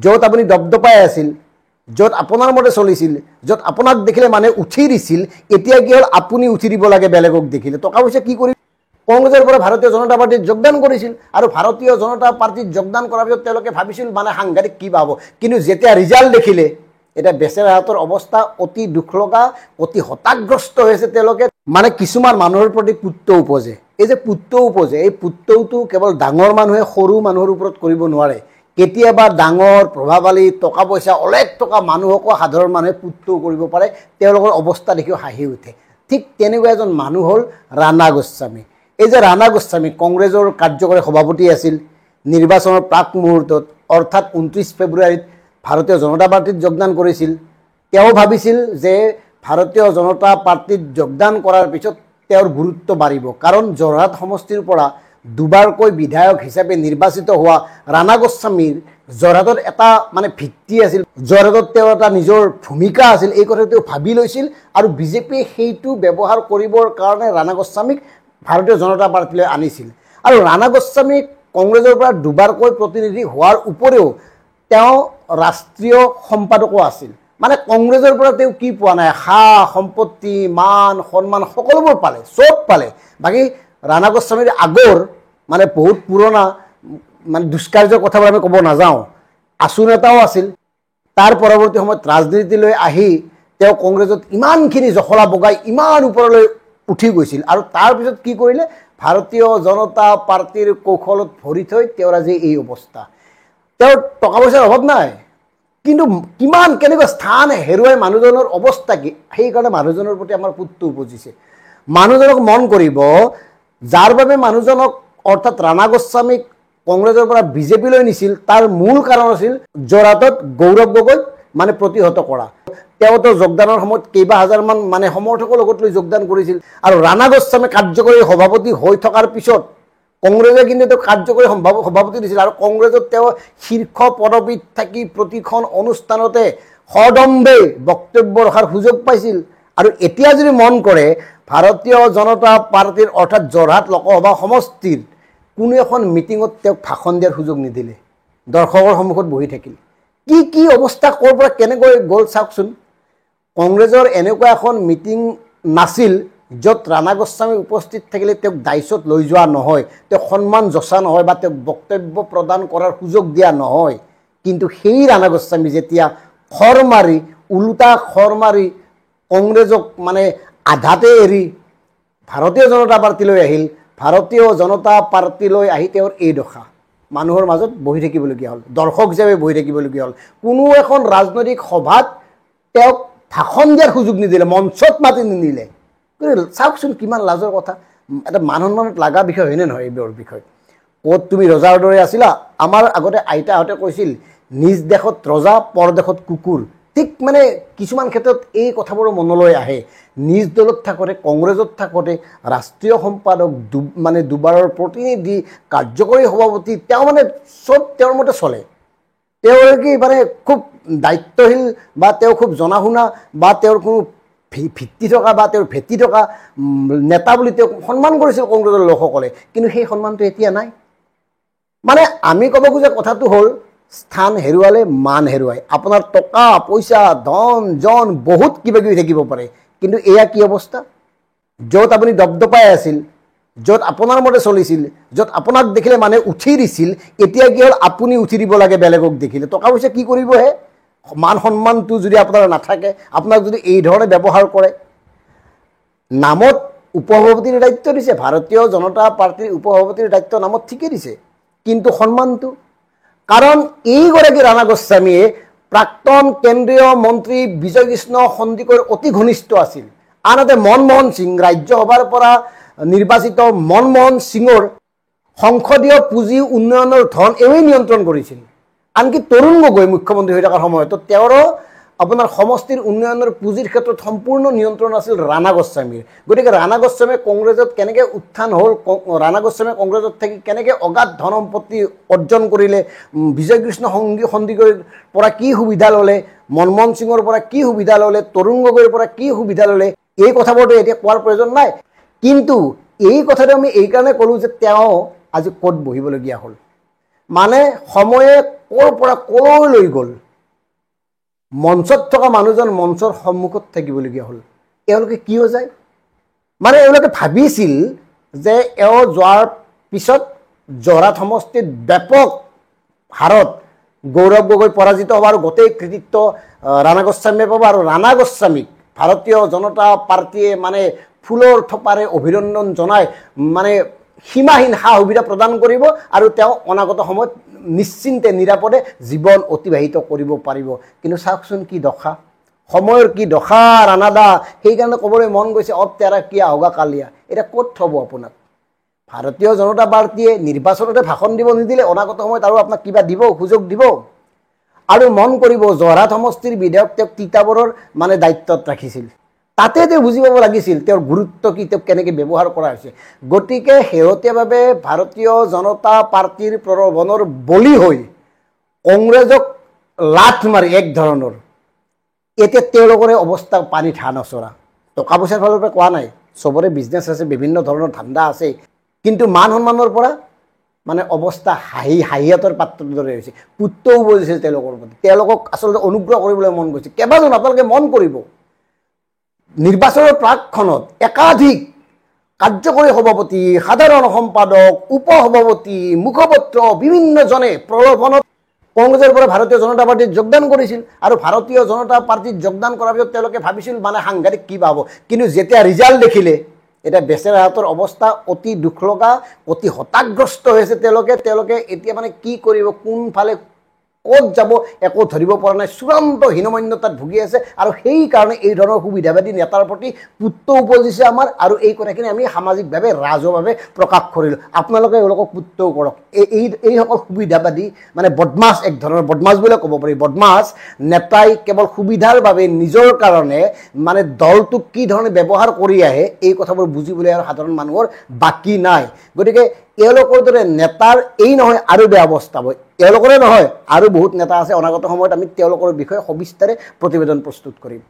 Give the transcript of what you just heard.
য'ত আপুনি দপদপাই আছিল, য'ত আপোনাৰ মতে চলিছিল, য'ত আপোনাক দেখিলে মানে উঠি দিছিল, এতিয়া কি হ'ল আপুনি উঠি দিব লাগে বেলেগক দেখিলে। টকা পইচা কি কৰি কংগ্ৰেছৰ পৰা ভাৰতীয় জনতা পাৰ্টীত যোগদান কৰিছিল আৰু ভাৰতীয় জনতা পাৰ্টীত যোগদান কৰাৰ পিছত তেওঁলোকে ভাবিছিল মানে সাংঘাতিক কি পাব, কিন্তু যেতিয়া ৰিজাল্ট দেখিলে এতিয়া বেচেৰাহঁতৰ অৱস্থা অতি দুখ লগা, অতি হতাশগ্ৰস্ত হৈছে তেওঁলোকে। মানে কিছুমান মানুহৰ প্ৰতি পুত্ৰ উপজে, এই যে পুত্ৰ উপজে, এই পুত্ৰটো কেৱল ডাঙৰ মানুহে সৰু মানুহৰ ওপৰত কৰিব নোৱাৰে। কেতিয়াবা ডাঙৰ প্ৰভাৱশালী টকা পইচা অলেখ টকা মানুহকো সাধাৰণ মানুহে পুত্ৰ কৰিব পাৰে, তেওঁলোকৰ অৱস্থা দেখিও হাঁহি উঠে। ঠিক তেনেকুৱা এজন মানুহ হ'ল ৰাণা গোস্বামী। এই যে ৰাণা গোস্বামী কংগ্ৰেছৰ কাৰ্যকৰী সভাপতি আছিল, নিৰ্বাচনৰ প্ৰাক মুহূৰ্তত অৰ্থাৎ 29 ফেব্ৰুৱাৰীত ভাৰতীয় জনতা পাৰ্টীত যোগদান কৰিছিল। তেওঁ ভাবিছিল যে ভাৰতীয় জনতা পাৰ্টীত যোগদান কৰাৰ পিছত তেওঁৰ গুৰুত্ব বাঢ়িব, কাৰণ যোৰহাট সমষ্টিৰ পৰা দুবাৰকৈ বিধায়ক হিচাপে নিৰ্বাচিত হোৱা ৰাণা গোস্বামীৰ যোৰহাটত এটা মানে ভিত্তি আছিল, যোৰহাটত তেওঁৰ এটা নিজৰ ভূমিকা আছিল, এই কথা তেওঁ ভাবি লৈছিল আৰু বিজেপিয়ে সেইটো ব্যৱহাৰ কৰিবৰ কাৰণে ৰাণা গোস্বামীক ভাৰতীয় জনতা পাৰ্টীলৈ আনিছিল। আৰু ৰাণা গোস্বামী কংগ্ৰেছৰ পৰা দুবাৰকৈ প্ৰতিনিধি হোৱাৰ উপৰিও তেওঁ ৰাষ্ট্ৰীয় সম্পাদকো আছিল। মানে কংগ্ৰেছৰ পৰা তেওঁ কি পোৱা নাই, সা সম্পত্তি, মান সন্মান সকলোবোৰ পালে, চব পালে। বাকী ৰাণা গোস্বামীৰ আগৰ মানে বহুত পুৰণা মানে দুষ্কাৰ্যৰ কথাবোৰ আমি ক'ব নাযাওঁ, আছু নেতাও আছিল। তাৰ পৰৱৰ্তী সময়ত ৰাজনীতিলৈ আহি তেওঁ কংগ্ৰেছত ইমানখিনি জখলা বগাই ইমান ওপৰলৈ উঠি গৈছিল আৰু তাৰপিছত কি কৰিলে, ভাৰতীয় জনতা পাৰ্টীৰ কৌশলত ভৰি থৈ তেওঁৰ আজি এই অৱস্থা। তেওঁৰ টকা পইচাৰ অভাৱ নাই, কিন্তু কিমান কেনেকুৱা স্থান হেৰুৱাই মানুহজনৰ অৱস্থা কি, সেইকাৰণে মানুহজনৰ প্ৰতি আমাৰ পুত্ৰ উপজিছে। মানুহজনক মন কৰিব, যাৰ বাবে মানুহজনক অৰ্থাৎ ৰাণা গোস্বামীক কংগ্ৰেছৰ পৰা বিজেপিলৈ নিছিল, তাৰ মূল কাৰণ আছিল যোৰহাটত গৌৰৱ গগৈক মানে প্ৰতিহত কৰা। তেওঁতো যোগদানৰ সময়ত কেইবা হাজাৰমান মানে সমৰ্থকৰ লগত লৈ যোগদান কৰিছিল আৰু ৰাণা গোস্বামী কাৰ্যকৰী সভাপতি হৈ থকাৰ পিছত কংগ্ৰেছে কিন্তু তেওঁ কাৰ্যকৰী সভাপতি দিছিল আৰু কংগ্ৰেছত তেওঁ শীৰ্ষ পদবীত থাকি প্ৰতিখন অনুষ্ঠানতে সদম্ভে বক্তব্য ৰখাৰ সুযোগ পাইছিল। আৰু এতিয়া যদি মন কৰে, ভাৰতীয় জনতা পাৰ্টীৰ অৰ্থাৎ যোৰহাট লোকসভা সমষ্টিৰ কোনো এখন মিটিঙত তেওঁক ভাষণ দিয়াৰ সুযোগ নিদিলে, দৰ্শকৰ সন্মুখত বহি থাকিল। কি কি অৱস্থা ক'ৰ পৰা কেনেকৈ গ'ল চাওকচোন। কংগ্ৰেছৰ এনেকুৱা এখন মিটিং নাছিল য'ত ৰাণা গোস্বামী উপস্থিত থাকিলে তেওঁক দায়িত্বত লৈ যোৱা নহয়, তেওঁক সন্মান যচা নহয় বা তেওঁক বক্তব্য প্ৰদান কৰাৰ সুযোগ দিয়া নহয়। কিন্তু সেই ৰাণা গোস্বামী যেতিয়া খৰ মাৰি ওলোটা খৰ মাৰি কংগ্ৰেছক মানে আধাতে এৰি ভাৰতীয় জনতা পাৰ্টীলৈ আহিল, ভাৰতীয় জনতা পাৰ্টীলৈ আহি তেওঁৰ এই দশা, মানুহৰ মাজত বহি থাকিবলগীয়া হ'ল, দৰ্শক হিচাপে বহি থাকিবলগীয়া হ'ল। কোনো এখন ৰাজনৈতিক সভাত তেওঁক ভাষণ দিয়াৰ সুযোগ নিদিলে, মঞ্চত মাতি নিনিলে। চাওকচোন কিমান লাজৰ কথা, এটা মান সন্মানত লগা বিষয় হয়নে নহয় এইবোৰৰ বিষয়। ক'ত তুমি ৰজাৰ দৰে আছিলা, আমাৰ আগতে আইতাহঁতে কৈছিল নিজ দেশত ৰজা পৰদেশত কুকুৰ। ঠিক মানে কিছুমান ক্ষেত্ৰত এই কথাবোৰো মনলৈ আহে। নিজ দলত থাকোঁতে কংগ্ৰেছত থাকোঁতে ৰাষ্ট্ৰীয় সম্পাদক মানে দুবাৰৰ প্ৰতিনিধি, কাৰ্যকৰী সভাপতি, তেওঁ মানে চব তেওঁৰ মতে চলে। তেওঁ কি মানে খুব দায়িত্বশীল বা তেওঁ খুব জনা শুনা বা তেওঁৰ কোনো ভিত্তি থকা বা তেওঁৰ ভেটি থকা নেতা বুলি তেওঁক সন্মান কৰিছিল কংগ্ৰেছৰ লোকসকলে, কিন্তু সেই সন্মানটো এতিয়া নাই। মানে আমি ক'ব খোজা কথাটো হ'ল, স্থান হেৰুৱালে মান হেৰুৱাই। আপোনাৰ টকা পইচা ধন জন বহুত কিবা কিবি থাকিব পাৰে, কিন্তু এয়া কি অৱস্থা, য'ত আপুনি দপদপাই আছিল, য'ত আপোনাৰ মতে চলিছিল, য'ত আপোনাক দেখিলে মানে উঠি দিছিল, এতিয়া কি হ'ল আপুনি উঠি দিব লাগে বেলেগক দেখিলে। টকা পইচা কি কৰিবহে, মান সন্মানটো যদি আপোনাৰ নাথাকে, আপোনাক যদি এই ধৰণে ব্যৱহাৰ কৰে। নামত উপসভাপতিৰ দায়িত্ব দিছে, ভাৰতীয় জনতা পাৰ্টীৰ উপসভাপতিৰ দায়িত্ব নামত ঠিকেই দিছে, কিন্তু সন্মানটো, কাৰণ এইগৰাকী ৰাণা গোস্বামীয়ে প্ৰাক্তন কেন্দ্ৰীয় মন্ত্ৰী বিজয় কৃষ্ণ সন্দিকৈৰ অতি ঘনিষ্ঠ আছিল। আনহাতে মনমোহন সিং, ৰাজ্যসভাৰ পৰা নিৰ্বাচিত মনমোহন সিঙৰ সংসদীয় পুঁজি উন্নয়নৰ ধন এওঁই নিয়ন্ত্ৰণ কৰিছিল। আনকি তৰুণ গগৈ মুখ্যমন্ত্ৰী হৈ থকাৰ সময়তো তেওঁৰো আপোনাৰ সমষ্টিৰ উন্নয়নৰ পুঁজিৰ ক্ষেত্ৰত সম্পূৰ্ণ নিয়ন্ত্ৰণ আছিল ৰাণা গোস্বামীৰ। গতিকে ৰাণা গোস্বামীয়ে কংগ্ৰেছত কেনেকৈ উত্থান হ'ল, ৰাণা গোস্বামীয়ে কংগ্ৰেছত থাকি কেনেকৈ অগাধ ধন সম্পত্তি অৰ্জন কৰিলে, বিজয় কৃষ্ণ সন্দিকৈৰ পৰা কি সুবিধা ল'লে, মনমোহন সিঙৰ পৰা কি সুবিধা ল'লে, তৰুণ গগৈৰ পৰা কি সুবিধা ল'লে, এই কথাবোৰতো এতিয়া কোৱাৰ প্ৰয়োজন নাই। কিন্তু এই কথাটো আমি এইকাৰণে ক'লোঁ যে তেওঁ আজি ক'ত বহিবলগীয়া হ'ল। মানে সময়ে ক'ৰ পৰা ক'লৈ লৈ গ'ল। মঞ্চত থকা মানুহজন মঞ্চৰ সন্মুখত থাকিবলগীয়া হ'ল। এওঁলোকে কিয় যায়? মানে এওঁলোকে ভাবিছিল যে এওঁ যোৱাৰ পিছত যোৰহাট সমষ্টিত ব্যাপক হাৰত গৌৰৱ গগৈ পৰাজিত হ'ব আৰু গোটেই কৃতিত্ব ৰাণা গোস্বামীয়ে পাব, আৰু ৰাণা গোস্বামীক ভাৰতীয় জনতা পাৰ্টীয়ে মানে ফুলৰ থোপাৰে অভিনন্দন জনাই মানে সীমাহীন সা সুবিধা প্ৰদান কৰিব, আৰু তেওঁ অনাগত সময়ত নিশ্চিন্তে নিৰাপদে জীৱন অতিবাহিত কৰিব পাৰিব। কিন্তু চাওকচোন কি দশা, সময়ৰ কি দশা ৰাণাদা। সেইকাৰণে ক'বলৈ মন গৈছে অব তেৰা কিয়া হোগা কালিয়া। এতিয়া ক'ত থ'ব আপোনাক? ভাৰতীয় জনতা পাৰ্টীয়ে নিৰ্বাচনতে ভাষণ দিব নিদিলে, অনাগত সময়ত আৰু আপোনাক কিবা দিব, সুযোগ দিব? আৰু মন কৰিব যোৰহাট সমষ্টিৰ বিধায়ক তেওঁক তিতাবৰৰ মানে দায়িত্বত ৰাখিছিল, তাতে তেওঁ বুজি পাব লাগিছিল তেওঁৰ গুৰুত্ব কি, তেওঁক কেনেকৈ ব্যৱহাৰ কৰা হৈছে। গতিকে শেহতীয়াভাৱে ভাৰতীয় জনতা পাৰ্টীৰ প্ৰলোভনৰ বলি হৈ কংগ্ৰেছক লাথ মাৰি এক ধৰণৰ এতিয়া তেওঁলোকৰে অৱস্থা পানী ঠা নচৰা। টকা পইচাৰ ফালৰ পৰা কোৱা নাই, চবৰে বিজনেছ আছে, বিভিন্ন ধৰণৰ ধান্দা আছে, কিন্তু মান সন্মানৰ পৰা মানে অৱস্থা হাঁহিয়াতৰ পাত্ৰৰ দৰে হৈছে। পুত্ৰও বুজিছে তেওঁলোকৰ প্ৰতি, তেওঁলোকক আচলতে অনুগ্ৰহ কৰিবলৈ মন গৈছে। কেইবাজন আপোনালোকে মন কৰিব, নিৰ্বাচনৰ প্ৰাকখনত একাধিক কাৰ্যকৰী সভাপতি, সাধাৰণ সম্পাদক, উপ সভাপতি, মুখপত্ৰ বিভিন্নজনে প্ৰলোভনত কংগ্ৰেছৰ পৰা ভাৰতীয় জনতা পাৰ্টীত যোগদান কৰিছিল, আৰু ভাৰতীয় জনতা পাৰ্টীত যোগদান কৰাৰ পিছত তেওঁলোকে ভাবিছিল মানে সাংঘাতিক কিবা হ'ব। কিন্তু যেতিয়া ৰিজাল্ট দেখিলে, এতিয়া বেচেৰাহঁতৰ অৱস্থা অতি দুখ লগা, অতি হতাশগ্ৰস্ত হৈছে তেওঁলোকে এতিয়া মানে কি কৰিব, কোনফালে ক'ত যাব একো ধৰিব পৰা নাই, চূড়ান্ত হীনমন্যতাত ভুগি আছে। আৰু সেইকাৰণে এই ধৰণৰ সুবিধাবাদী নেতাৰ প্ৰতি পুত্ৰ উপজিছে আমাৰ, আৰু এই কথাখিনি আমি সামাজিকভাৱে ৰাজহুৱাভাৱে প্ৰকাশ কৰিলোঁ। আপোনালোকে এওঁলোকক পুত্ৰও কৰক। এইসকল সুবিধাবাদী মানে বদমাছ, এক ধৰণৰ বদমাছ বুলিয়ে ক'ব পাৰি। বদমাছ নেতাই কেৱল সুবিধাৰ বাবে নিজৰ কাৰণে মানে দলটোক কি ধৰণে ব্যৱহাৰ কৰি আহে, এই কথাবোৰ বুজিবলৈ আৰু সাধাৰণ মানুহৰ বাকী নাই। গতিকে এওঁলোকৰ দৰে নেতাৰ এই নহয় আৰু বেয়া অৱস্থা হ'ব। এওঁলোকৰে নহয়, আৰু বহুত নেতা আছে। অনাগত সময়ত আমি তেওঁলোকৰ বিষয়ে সবিস্তাৰে প্ৰতিবেদন প্ৰস্তুত কৰিম।